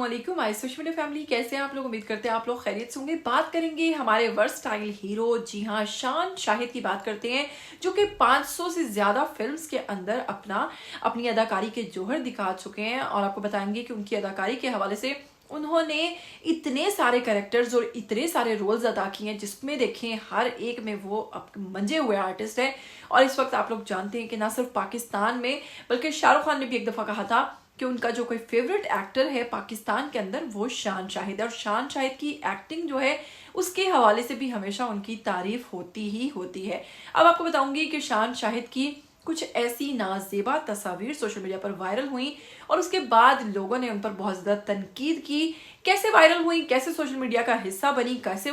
अस्सलामुअलैकुम my social media family, कैसे हैं आप लोग। उम्मीद करते हैं आप लोग खैरियत से होंगे। बात करेंगे हमारे वर्सटाइल हीरो, जी हाँ, शान शाहिद की बात करते हैं, जो कि 500 से ज्यादा फिल्म्स के अंदर अपनी अदाकारी के जोहर दिखा चुके हैं। और आपको बताएंगे कि उनकी अदाकारी के हवाले से उन्होंने इतने सारे कैरेक्टर्स और इतने सारे रोल्स अदा किए हैं, जिसमें देखें हर एक में वो मंजे हुए आर्टिस्ट है। और इस वक्त आप लोग जानते हैं कि ना सिर्फ पाकिस्तान में बल्कि शाहरुख खान ने भी एक दफा कहा था कि उनका जो कोई फेवरेट एक्टर है पाकिस्तान के अंदर वो शान शाहिद है। और शान शाहिद की एक्टिंग जो है उसके हवाले से भी हमेशा उनकी तारीफ होती ही होती है। अब आपको बताऊंगी कि शान शाहिद की कुछ ऐसी नाजेबा तस्वीर सोशल मीडिया पर वायरल हुई और उसके बाद लोगों ने उन पर बहुत ज्यादा तनकीद की। कैसे वायरल हुई, कैसे सोशल मीडिया का हिस्सा बनी, कैसे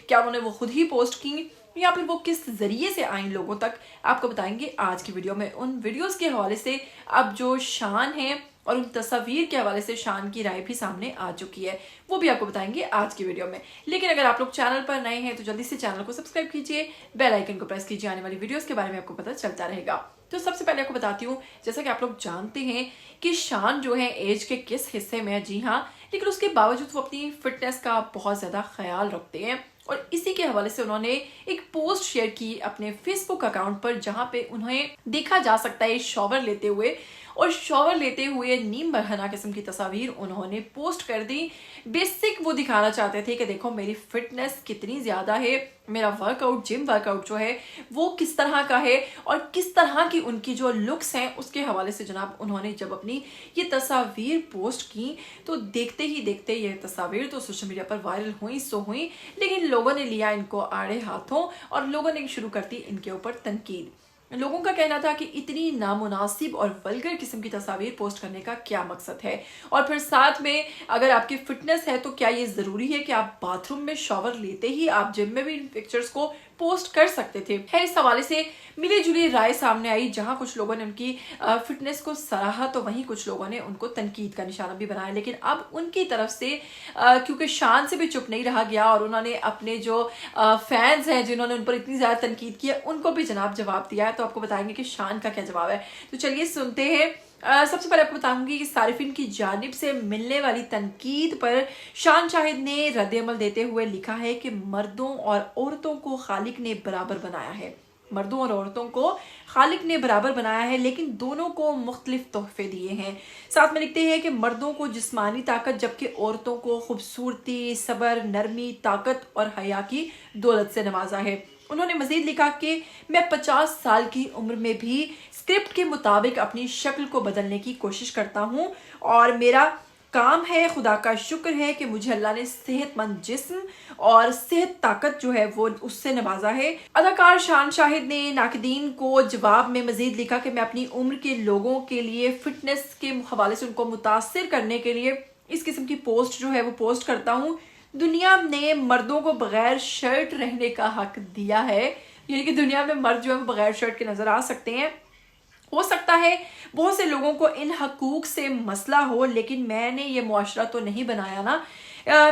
क्या उन्होंने वो खुद ही पोस्ट की या फिर वो किस जरिए से आई लोगों तक, आपको बताएंगे आज की वीडियो में। उन वीडियोस के हवाले से अब जो शान है और उन तस्वीर के हवाले से शान की राय भी सामने आ चुकी है, वो भी आपको बताएंगे आज की वीडियो में। लेकिन अगर आप लोग चैनल पर नए हैं तो जल्दी से चैनल को सब्सक्राइब कीजिए, बेल आइकन को प्रेस कीजिए, आने वाली वीडियोस के बारे में आपको पता चलता रहेगा। तो सबसे पहले आपको बताती हूँ, जैसा कि आप लोग जानते हैं कि शान जो है एज के किस हिस्से में है, जी हाँ, लेकिन उसके बावजूद वो अपनी फिटनेस का बहुत ज्यादा ख्याल रखते हैं। और इसी के हवाले से उन्होंने एक पोस्ट शेयर की अपने फेसबुक अकाउंट पर, जहां पे उन्हें देखा जा सकता है शॉवर लेते हुए, और शॉवर लेते हुए नीम बरहना किस्म की तस्वीर उन्होंने पोस्ट कर दी। बेसिक वो दिखाना चाहते थे कि देखो मेरी फिटनेस कितनी ज्यादा है, मेरा वर्कआउट, जिम वर्कआउट जो है वो किस तरह का है और किस तरह की उनकी जो लुक्स हैं उसके हवाले से जनाब उन्होंने जब अपनी ये तस्वीर पोस्ट की तो देखते ही देखते ये तस्वीर तो सोशल मीडिया पर वायरल हुई सो हुई, लेकिन लोगों ने लिया इनको आड़े हाथों और लोगों ने शुरू कर दी इनके ऊपर तनकीद। लोगों का कहना था कि इतनी नामुनासिब और वल्गर किस्म की तस्वीर पोस्ट करने का क्या मकसद है, और फिर साथ में अगर आपकी फिटनेस है तो क्या ये जरूरी है कि आप बाथरूम में शॉवर लेते ही आप जिम में भी इन पिक्चर्स को पोस्ट कर सकते थे। है इस हवाले से मिली जुली राय सामने आई, जहां कुछ लोगों ने उनकी फिटनेस को सराहा तो वहीं कुछ लोगों ने उनको तनकीद का निशाना भी बनाया। लेकिन अब उनकी तरफ से क्योंकि शान से भी चुप नहीं रहा गया और उन्होंने अपने जो फैंस हैं जिन्होंने उन पर इतनी ज्यादा तनकीद की है उनको भी जवाब दिया है। तो आपको बताएंगे कि शान का क्या जवाब है, तो चलिए सुनते हैं। सबसे पहले आपको बताऊंगी कि सारिफिन की जानिब से मिलने वाली तनकीद पर शान शाहिद ने रद्द-ए-अमल देते हुए लिखा है कि मर्दों और औरतों को खालिक ने बराबर बनाया है, मर्दों और औरतों को खालिक ने बराबर बनाया है, लेकिन दोनों को मुख्तलिफ तोहफे दिए हैं। साथ में लिखते हैं कि मर्दों को जिस्मानी ताकत जबकि औरतों को खूबसूरती, सब्र, नरमी, ताकत और हया की दौलत से नवाजा है। उन्होंने मजीद लिखा कि मैं 50 साल की उम्र में भी स्क्रिप्ट के मुताबिक अपनी शक्ल को बदलने की कोशिश करता हूँ और मेरा काम है, खुदा का शुक्र है कि मुझे अल्लाह ने सेहतमंद जिस्म और सेहत ताकत जो है वो उससे नवाजा है। अदाकार शान शाहिद ने नाकदीन को जवाब में मजीद लिखा कि मैं अपनी उम्र के लोगों के लिए फिटनेस के हवाले से उनको मुतासिर करने के लिए इस किस्म की पोस्ट जो है वो पोस्ट करता हूँ। दुनिया ने मर्दों को बगैर शर्ट रहने का हक दिया है, यानी कि दुनिया में मर्द जो है बगैर शर्ट के नजर आ सकते हैं। हो सकता है बहुत से लोगों को इन हकूक से मसला हो, लेकिन मैंने ये मुआशरा तो नहीं बनाया ना।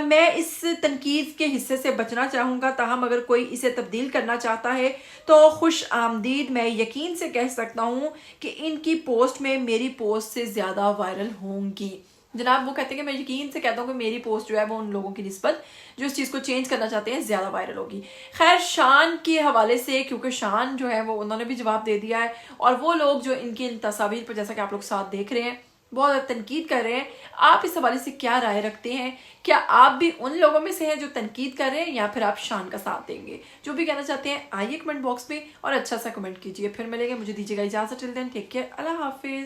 मैं इस तनकीद के हिस्से से बचना चाहूँगा, ताहम अगर कोई इसे तब्दील करना चाहता है तो खुश आमदीद। मैं यकीन से कह सकता हूँ कि इनकी पोस्ट में मेरी पोस्ट से ज़्यादा वायरल होंगी। जनाब वो कहते हैं कि मैं यकीन से कहता हूँ कि मेरी पोस्ट जो है वो उन लोगों की निस्बत जो इस चीज़ को चेंज करना चाहते हैं ज़्यादा वायरल होगी। खैर, शान के हवाले से क्योंकि शान जो है वो उन्होंने भी जवाब दे दिया है और वो लोग जो इनकी इन तस्वीर पर, जैसा कि आप लोग साथ देख रहे हैं, बहुत तनकीद कर रहे हैं। आप इस हवाले से क्या राय रखते हैं? क्या आप भी उन लोगों में से हैं जो तनकीद कर रहे हैं या फिर आप शान का साथ देंगे? जो भी कहना चाहते हैं आइए कमेंट बॉक्स में और अच्छा सा कमेंट कीजिए। फिर मिलेंगे, मुझे दीजिएगा इजाज़त। टिल देन टेक केयर, अल्लाह हाफिज़।